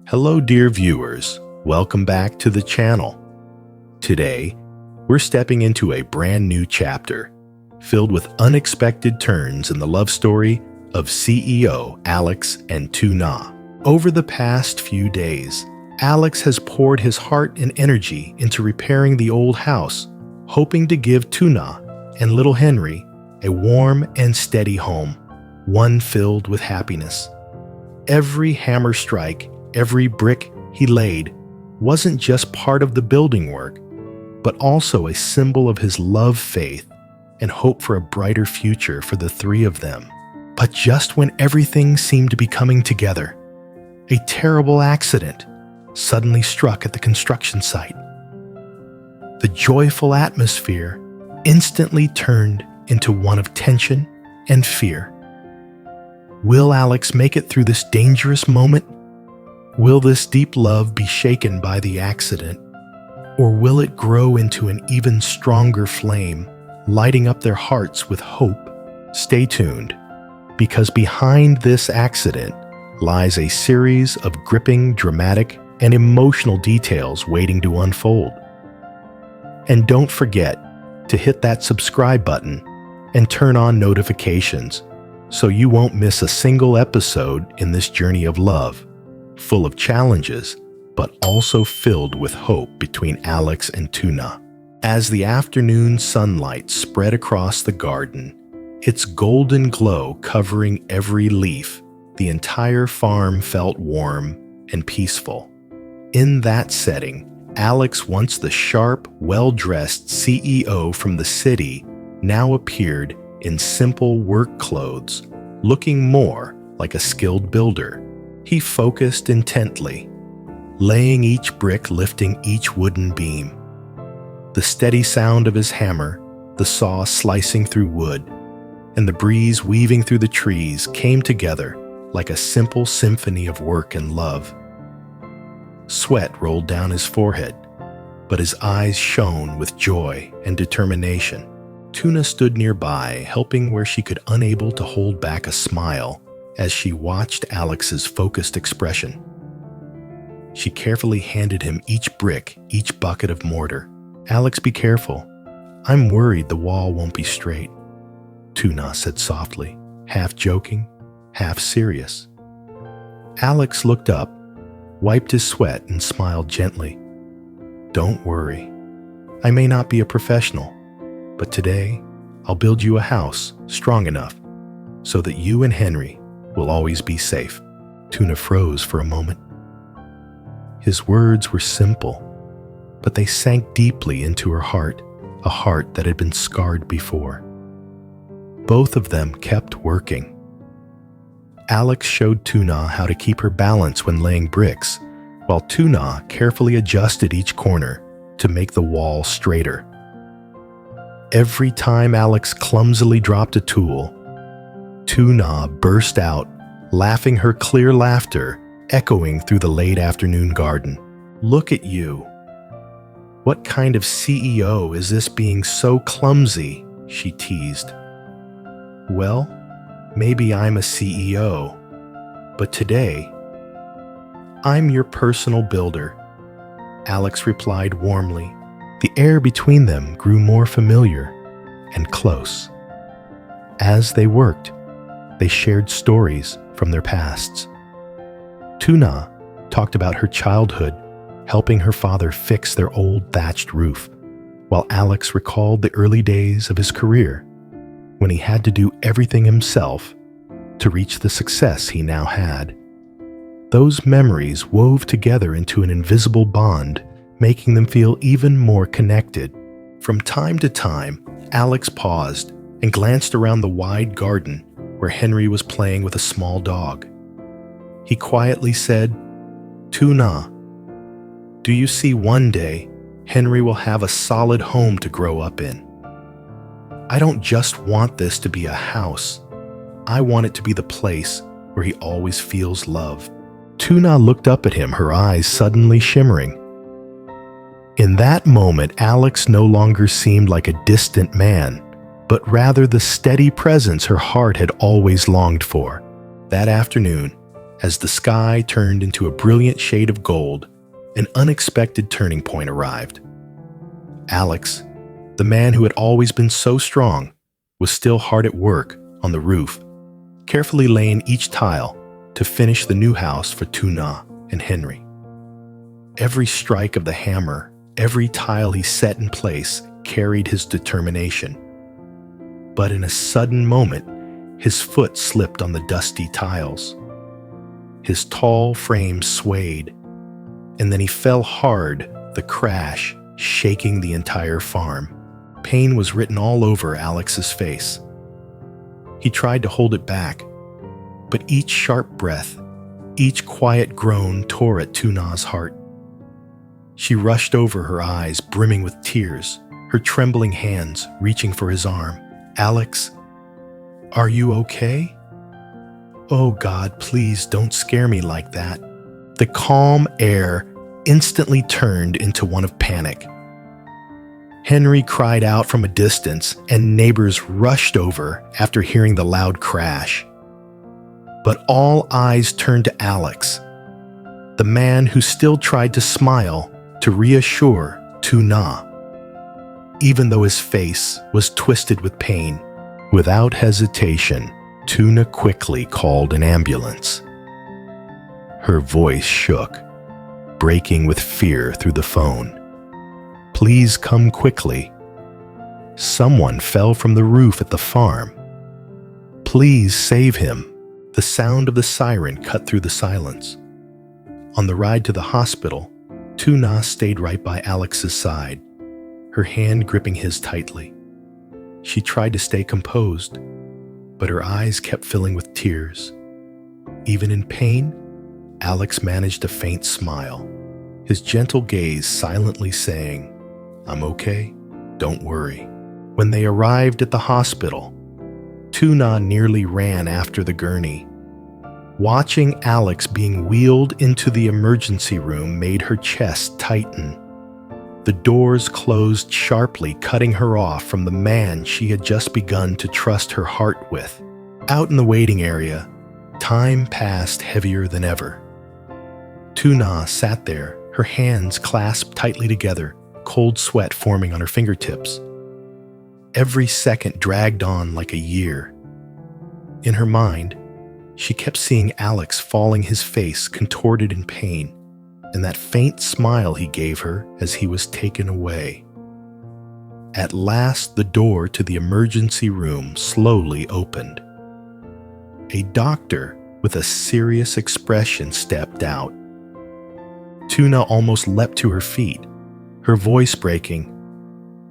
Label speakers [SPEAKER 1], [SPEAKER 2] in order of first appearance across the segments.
[SPEAKER 1] Hello dear viewers, welcome back to the channel. Today, we're stepping into a brand new chapter, filled with unexpected turns in the love story of CEO Alex and Tuna. Over the past few days, Alex has poured his heart and energy into repairing the old house, hoping to give Tuna and little Henry a warm and steady home, one filled with happiness. Every hammer strike, every brick he laid wasn't just part of the building work, but also a symbol of his love, faith, and hope for a brighter future for the three of them. But just when everything seemed to be coming together, a terrible accident suddenly struck at the construction site. The joyful atmosphere instantly turned into one of tension and fear. Will Alex make it through this dangerous moment? Will this deep love be shaken by the accident? Or will it grow into an even stronger flame, lighting up their hearts with hope? Stay tuned, because behind this accident lies a series of gripping, dramatic, and emotional details waiting to unfold. And don't forget to hit that subscribe button and turn on notifications so you won't miss a single episode in this journey of love, full of challenges, but also filled with hope between Alex and Tuna. As the afternoon sunlight spread across the garden, its golden glow covering every leaf, the entire farm felt warm and peaceful. In that setting, Alex, once the sharp, well-dressed CEO from the city, now appeared in simple work clothes, looking more like a skilled builder. He focused intently, laying each brick, lifting each wooden beam. The steady sound of his hammer, the saw slicing through wood, and the breeze weaving through the trees came together like a simple symphony of work and love. Sweat rolled down his forehead, but his eyes shone with joy and determination. Tuna stood nearby, helping where she could, unable to hold back a smile as she watched Alex's focused expression. She carefully handed him each brick, each bucket of mortar. "Alex, be careful. I'm worried the wall won't be straight," Tuna said softly, half joking, half serious. Alex looked up, wiped his sweat, and smiled gently. "Don't worry. I may not be a professional, but today I'll build you a house strong enough so that you and Henry will always be safe." Tuna froze for a moment. His words were simple, but they sank deeply into her heart, a heart that had been scarred before. Both of them kept working. Alex showed Tuna how to keep her balance when laying bricks, while Tuna carefully adjusted each corner to make the wall straighter. Every time Alex clumsily dropped a tool, Tuna burst out, laughing, her clear laughter echoing through the late afternoon garden. "Look at you. What kind of CEO is this, being so clumsy?" she teased. "Well, maybe I'm a CEO, but today, I'm your personal builder," Alex replied warmly. The air between them grew more familiar and close. As they worked, they shared stories from their pasts. Tuna talked about her childhood, helping her father fix their old thatched roof, while Alex recalled the early days of his career, when he had to do everything himself to reach the success he now had. Those memories wove together into an invisible bond, making them feel even more connected. From time to time, Alex paused and glanced around the wide garden where Henry was playing with a small dog. He quietly said, "Tuna, do you see, one day Henry will have a solid home to grow up in? I don't just want this to be a house. I want it to be the place where he always feels love." Tuna looked up at him, her eyes suddenly shimmering. In that moment, Alex no longer seemed like a distant man, but rather the steady presence her heart had always longed for. That afternoon, As the sky turned into a brilliant shade of gold, an unexpected turning point arrived. Alex, the man who had always been so strong, was still hard at work on the roof, carefully laying each tile to finish the new house for Tuna and Henry. Every strike of the hammer, every tile he set in place carried his determination. But in a sudden moment, his foot slipped on the dusty tiles. His tall frame swayed, and then he fell hard, the crash shaking the entire farm. Pain was written all over Alex's face. He tried to hold it back, but each sharp breath, each quiet groan tore at Tuna's heart. She rushed over, her eyes brimming with tears, her trembling hands reaching for his arm. "Alex, are you okay? Oh God, please don't scare me like that." The calm air instantly turned into one of panic. Henry cried out from a distance, and neighbors rushed over after hearing the loud crash. But all eyes turned to Alex, the man who still tried to smile to reassure Tuna, even though his face was twisted with pain. Without hesitation, Tuna quickly called an ambulance. Her voice shook, breaking with fear through the phone. "Please come quickly. Someone fell from the roof at the farm. Please save him." The sound of the siren cut through the silence. On the ride to the hospital, Tuna stayed right by Alex's side, her hand gripping his tightly. She tried to stay composed, but her eyes kept filling with tears. Even in pain, Alex managed a faint smile, his gentle gaze silently saying, "I'm okay, don't worry." When they arrived at the hospital, Tuna nearly ran after the gurney. Watching Alex being wheeled into the emergency room made her chest tighten. The doors closed sharply, cutting her off from the man she had just begun to trust her heart with. Out in the waiting area, time passed heavier than ever. Tuna sat there, her hands clasped tightly together, cold sweat forming on her fingertips. Every second dragged on like a year. In her mind, she kept seeing Alex falling, his face contorted in pain, and that faint smile he gave her as he was taken away. At last, the door to the emergency room slowly opened. A doctor with a serious expression stepped out. Tuna almost leapt to her feet, her voice breaking.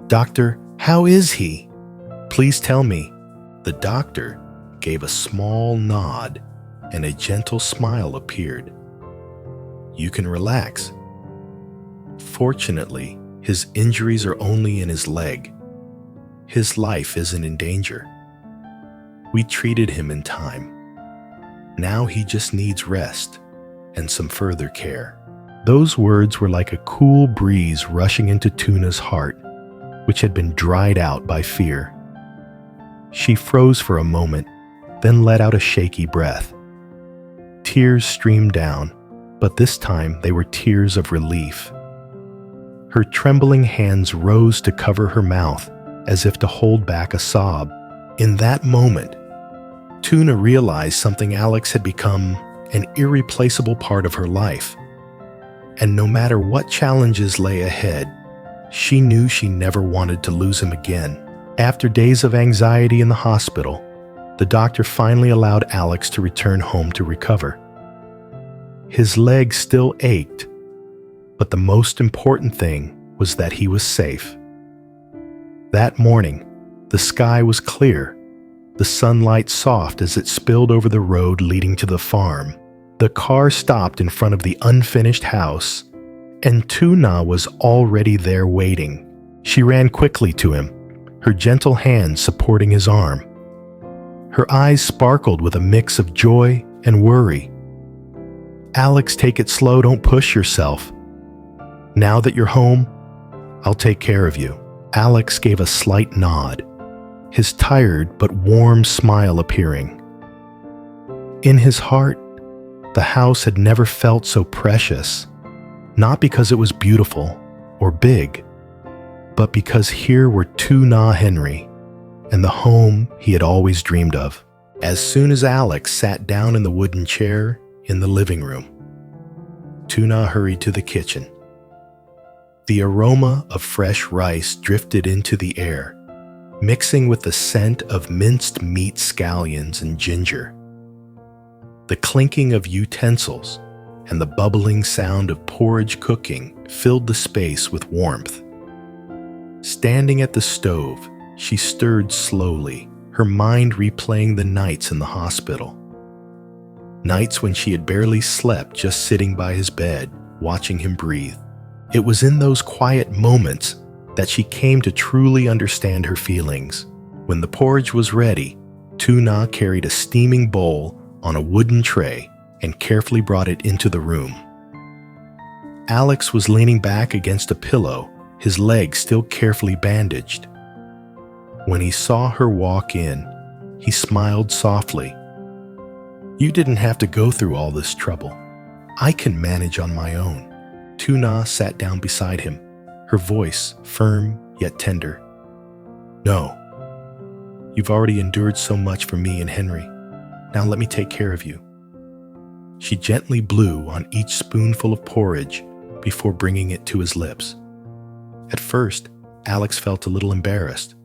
[SPEAKER 1] "Doctor, how is he? Please tell me." The doctor gave a small nod, and a gentle smile appeared. "You can relax. Fortunately, his injuries are only in his leg. His life isn't in danger. We treated him in time. Now he just needs rest and some further care." Those words were like a cool breeze rushing into Tuna's heart, which had been dried out by fear. She froze for a moment, then let out a shaky breath. Tears streamed down, but this time they were tears of relief. Her trembling hands rose to cover her mouth, as if to hold back a sob. In that moment, Tuna realized something Alex had become an irreplaceable part of her life. And no matter what challenges lay ahead, she knew she never wanted to lose him again. After days of anxiety in the hospital, the doctor finally allowed Alex to return home to recover. His leg still ached, but the most important thing was that he was safe. That morning, the sky was clear, the sunlight soft as it spilled over the road leading to the farm. The car stopped in front of the unfinished house, and Tuna was already there waiting. She ran quickly to him, her gentle hand supporting his arm. Her eyes sparkled with a mix of joy and worry. "Alex, take it slow, don't push yourself. Now that you're home, I'll take care of you." Alex gave a slight nod, his tired but warm smile appearing. In his heart, The house had never felt so precious, not because it was beautiful or big, but because here were Tuna Henry and the home he had always dreamed of. As soon as Alex sat down in the wooden chair in the living room, Tuna hurried to the kitchen. The aroma of fresh rice drifted into the air, mixing with the scent of minced meat scallions and ginger. The clinking of utensils and the bubbling sound of porridge cooking filled the space with warmth. Standing at the stove, she stirred slowly, her mind replaying the nights in the hospital. Nights when she had barely slept just sitting by his bed, watching him breathe. It was in those quiet moments that she came to truly understand her feelings. When the porridge was ready, Tuna carried a steaming bowl on a wooden tray and carefully brought it into the room. Alex was leaning back against a pillow, his legs still carefully bandaged. When he saw her walk in, he smiled softly. "You didn't have to go through all this trouble. I can manage on my own." Tuna sat down beside him, her voice firm yet tender. "No. You've already endured so much for me and Henry. Now let me take care of you." She gently blew on each spoonful of porridge before bringing it to his lips. At first, Alex felt a little embarrassed,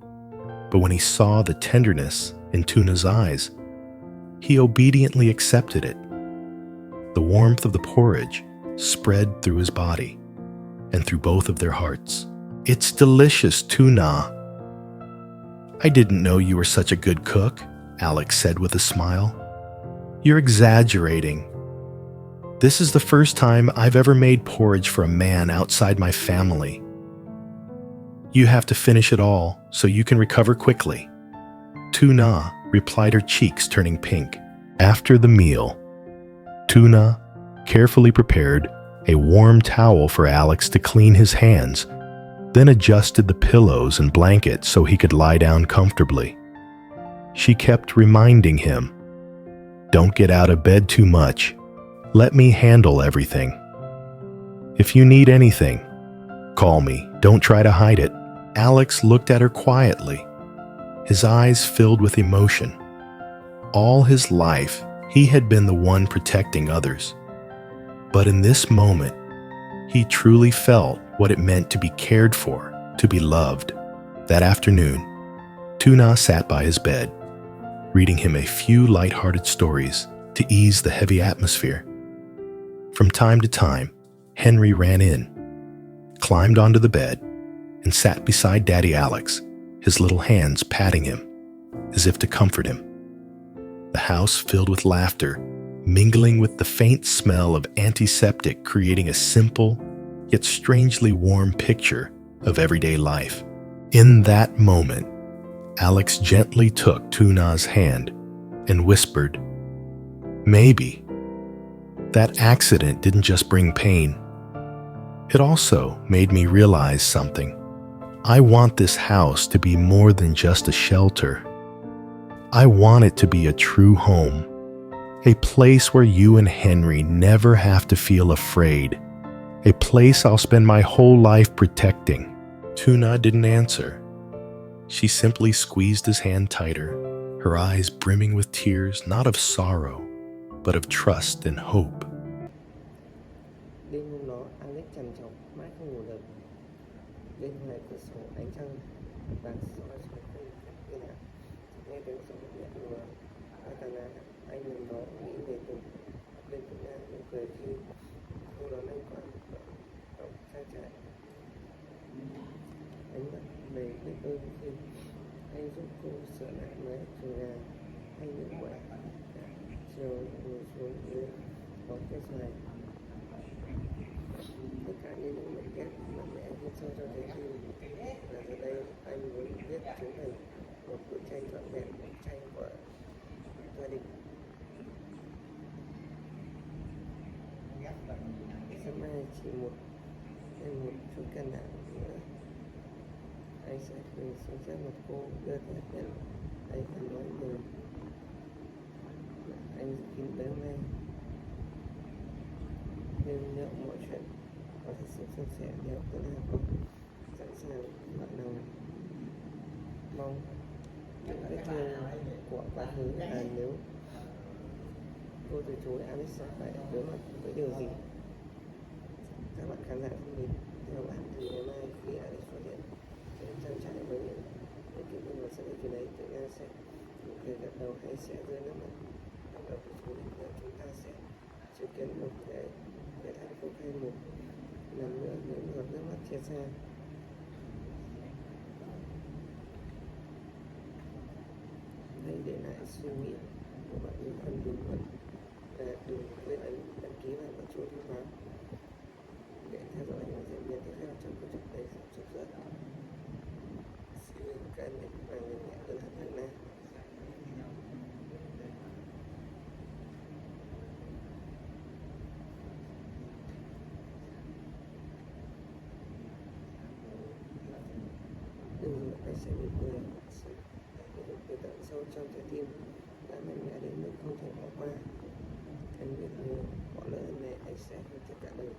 [SPEAKER 1] but when he saw the tenderness in Tuna's eyes, he obediently accepted it. The warmth of the porridge spread through his body and through both of their hearts. "It's delicious, Tuna." "I didn't know you were such a good cook," Alex said with a smile. "You're exaggerating. This is the first time I've ever made porridge for a man outside my family. You have to finish it all so you can recover quickly." Tuna replied, her cheeks turning pink. After the meal, Tuna carefully prepared a warm towel for Alex to clean his hands, then adjusted the pillows and blanket so he could lie down comfortably. She kept reminding him, "Don't get out of bed too much. Let me handle everything. If you need anything, call me. Don't try to hide it." Alex looked at her quietly, his eyes filled with emotion. All his life, he had been the one protecting others. But in this moment, he truly felt what it meant to be cared for, to be loved. That afternoon, Tuna sat by his bed, reading him a few light-hearted stories to ease the heavy atmosphere. From time to time, Henry ran in, climbed onto the bed, and sat beside Daddy Alex, his little hands patting him, as if to comfort him. The house filled with laughter, mingling with the faint smell of antiseptic, creating a simple, yet strangely warm picture of everyday life. In that moment, Alex gently took Tuna's hand and whispered, "Maybe that accident didn't just bring pain. It also made me realize something. I want this house to be more than just a shelter. I want it to be a true home, a place where you and Henry never have to feel afraid, a place I'll spend my whole life protecting." Tuna didn't answer. She simply squeezed his hand tighter, her eyes brimming with tears, not of sorrow, but of trust and hope.
[SPEAKER 2] Đêm hôm đó, Alex trằn trọc mãi không ngủ được. Bên ngoài cửa sổ ánh trăng vàng soi xoay quanh thiên hạ. Nghe tiếng gió nhẹ nhàng. Atana, anh ngừng đó nghĩ về Tùng. Bên Tùng Nga cũng cười khi cô đón anh qua một cổng trang trại. Ánh mắt đầy biết ơn khi anh giúp cô sửa lại mái chuồng gà hay những quả chiều ngồi xuống dưới bóng cây xoài. Tất cả những mảnh ghép mà mẹ viết cho trái tim, và giờ đây anh muốn viết chúng thành một bức tranh trọn vẹn, bức tranh của gia đình. Sáng mai chỉ thêm một chút can đảm nữa, anh sẽ quỳ xuống trước mặt cô, đưa tay nhận tay và nói lời. Anh kín đỡ ngay. nên nếu mọi chuyện có thật sự suôn sẻ nếu tất cả con sẵn sàng bạn nào mong những vết thương của quá khứ nếu cô từ chối, Alex sẽ phải đối mặt với điều gì? Các bạn khán giả thân mến, theo bạn thì ngày mai khi Alex xuất hiện trên trang trại với những kỹ năng và sự kiện ấy, tự nhiên sẽ nụ cười gật đầu hay sẽ rơi nước mắt? Bắt đầu của chú định là chúng ta sẽ chứng kiến một cái hạnh phúc hay một lần nữa những giọt nước mắt chia xa. Hãy để lại suy nghĩ của bạn những phần bình luận và đừng quên đăng ký và bật chuông thông báo để theo dõi những diễn biến tiếp theo trong câu chuyện đầy sắp sửa rỡ. Xin cảm ơn và người mẹ ơn hận hận na. Đừng dừng lại sẽ bị cười từ tận sâu trong trái tim đã mạnh mẽ đến mức không thể bỏ qua. Anh biết nếu bỏ lỡ lần này anh sẽ không tiếc cả đời.